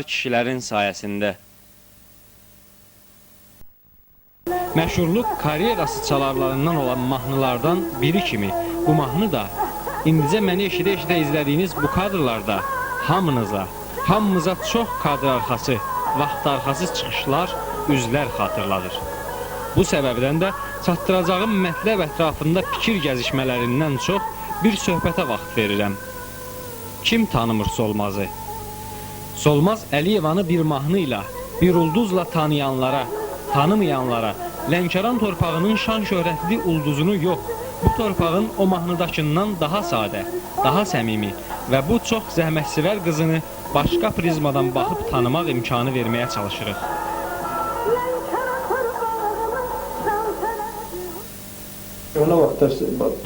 kişilərin sayəsində. Məşhurluq karyerası çalarlarından olan mahnılardan biri kimi bu mahnı da indicə məni eşidə-eşidə izlədiyiniz bu kadrlarda hamımıza çox kadr arxası, vaxt arxası çıxışlar, üzlər xatırladır. Bu səbəbdən də çatdıracağım mətləb ətrafında fikir gəzişmələrindən çox bir söhbətə vaxt verirəm. Kim tanımır Solmazı? Solmaz Əliyevanı bir mahnı ilə, bir ulduzla tanıyanlara, tanımayanlara, Lənkəran torpağının şan şöhrətli ulduzunu yox, bu torpağın o mahnıdakından daha sadə, daha səmimi və bu çox zəhmətsevər qızını başqa prizmadan baxıb tanımaq imkanı verməyə çalışırıq. Ona vaxtlar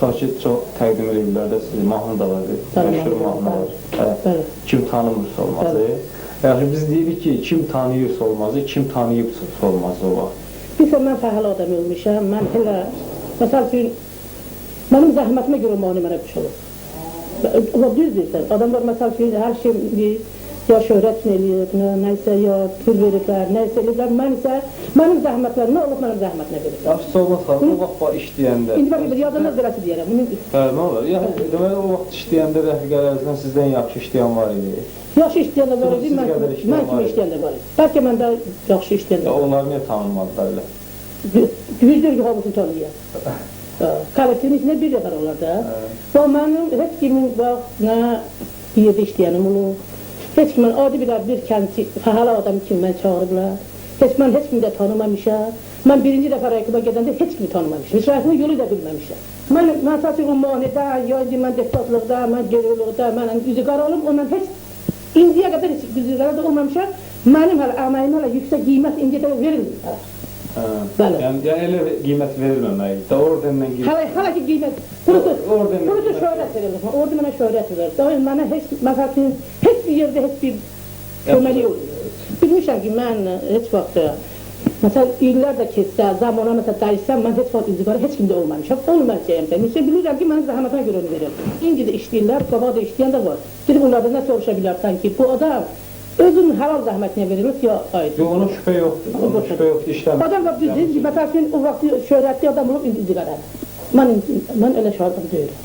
takip çox təqdim edirlər də sizi, mahnı da var, məşhur mahnı var. Kim tanımır Solmazı? Yəni biz deyirik ki, kim tanıyır Solmazı, kim tanıyıb Solmazı o vaxt? Bilsə, mən fəhəl adam olmuşam, mən elə, məsəl üçün, mənim zəhmətimə görə mahnı mənə bir şey olur. O düz deyirsən, adamlar məsəl üçün, hər şey ya şöhrət üçün eləyir, nəysə, ya pul veriblər, nəysə eləyiblər, mən isə, mənim zəhmətlərim nə olub, mənim zəhmətimə verir. Yaxşı, Solmaz xanım, o vaxt işləyəndə... İndi mən yadınız beləsi deyərəm. Nə olur? Deməli, o vaxt işləyəndə rəfiqələrinizdən sizdən yaxşı işləyən var idi. Yaxşı işləyən də var idi, mən kimi işləyən də var idi. Bəlkə mən də yaxşı işləyən də var idi. Onları niyə tanınmadılar elə? Düzdür ki, hamısını tanıyaq. Kollektivin içində bir nəfər olar da. Və mənim heç kimin nə bir yerdə işləyənim olur. Heç kimin adi bir kəndi, fəhələ adam kimi mən çağırıblar. Mən heç kimi də tanımamışam. Mən birinci dəfə rəqibə gedəndə heç kimi tanımamışam. Heç rəqibin yolu da bilməmişəm. Mən saçım umanidə, ya mən deputatlıqda, mən geriyoluqda, mən üzü qaralım, ondan heç indiyə qədər heç üzü qaralda olmamışam. Mənim hələ əməyim hələ yüksək qiymət indiyə qədər verilmir. Yəni elə qiymət verilməməkdir, ordendən qiymət... Hələ ki qiymət, qurutu şöhrət verilir, orada mənə şöhrət verilir. Mənə heç bir yerdə heç bir köməli olur. Bilmişəm ki, mən heç vaxt, məsəl, illər də keçsə, zamana məsəl dəyişsəm, mən heç vaxt üzüqarı heç kimdə olmamışam, olmayacağım da. Neçə bilirəm ki, mənim zəhmətə görə onu verir. İndi də işləyirlər, qabaq da işləyən də var. Gidib onlardan nə soruşa bilərsən ki, bu adam özünün halal zəhmətinə verilir ya aydın. Yox, onun şübhə yoxdur, onun şübhə yoxdur, işləmir. Adam var, düzdür, məsəl üçün, o vaxt şöhrətli adam olub, indi üzüqarı. Mən elə şahidim deyirəm.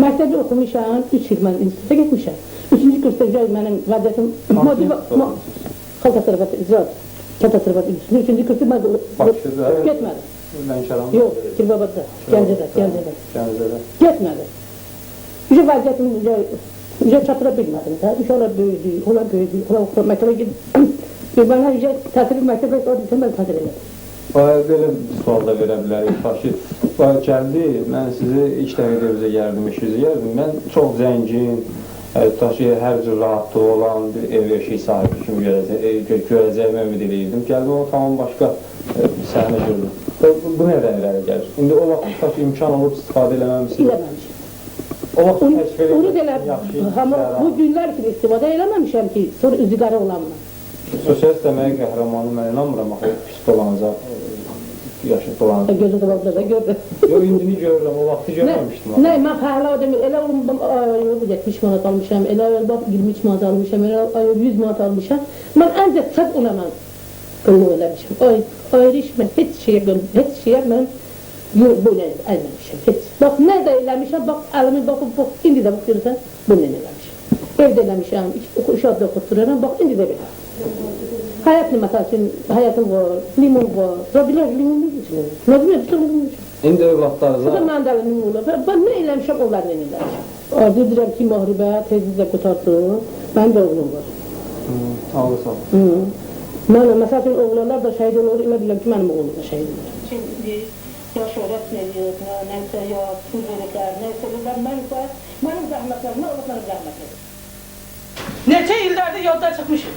Məktəbdə oxumuşam, 3 il mən institutda getmişəm. 3-cü kursda mənim vəziyyətim Xalq Təsərrüfatı icraat, Kənd Təsərrüfatı İlçisinin 3-cü kursu mən getmədim. Lənkəran? Yox, Kirbabadda, Gəncədə. Getmədim. Ücə vəziyyətimi çatıra bilmədim də. Uşaqlar böyüdü, onlar məktəbə gedib. Mənə ücə təsiri məktəbə orada mən təsir elədim. Belə bir sual da verə bilərik, ki, gəldi, mən sizi ilk dəfə evizə gəldim, işinizi gəldim. Mən çox zəngin, hər cür rahatlığı olan bir ev eşik sahibi kimi görəcəyimə ümid edirdim. Gəldim, o tamam başqa səhnə gördüm. Bu nədən irəli gəlir? İndi o vaxt imkan olub istifadə eləməmişsiniz? Eləməmişim. O vaxt təşkil onu da bu günlər kimi istifadə eləməmişəm ki, sonra üzü qara olanma. Sosialist deməyə qəhrəmanı mən inanmıram, pis dolanacaq, yaşın dolanacaq. Gözü qabaqda da gördüm. Yox, indini görürəm, o vaxtı görməmişdim. Nə, mən fəhlə adamı, elə olum 70 manat almışam, elə 23 manat almışam, elə 100 manat almışam. Mən əncə səhv ona mən qılıq eləmişim. Ayrı iş mən heç şeyə mən böyle eləmişim, heç. Bax, nə də eləmişəm, bax, əlimi baxıb, indi də baxırsan, bunu eləmişim. Evdə eləmişəm, uşaq da oxutdururam, bax, indi də belə. Həyatlı məsəl üçün, həyatım var, limon var, rabilər limonlu üçün, nazım yapışlar limon üçün. İndi övladlarınıza... Bu da məndəli limon olur, mən nə eləmişəm, onlarla eləmişəm. Arzu edirəm ki, Mahribə tezliklə qutarsın, mənim də oğlum var. Ağırsan. Mən, məsəl üçün, oğlanlar da şəhid olur, elə biləm ki, mənim oğlum da şəhid olur. Şimdi, ya şöhrət eləyir, nəysə, ya pul verirlər, nəysə verirlər, mənim zəhmətlərimə, onların zəhmətləri. Neçə illərdir yolda çıxmışım.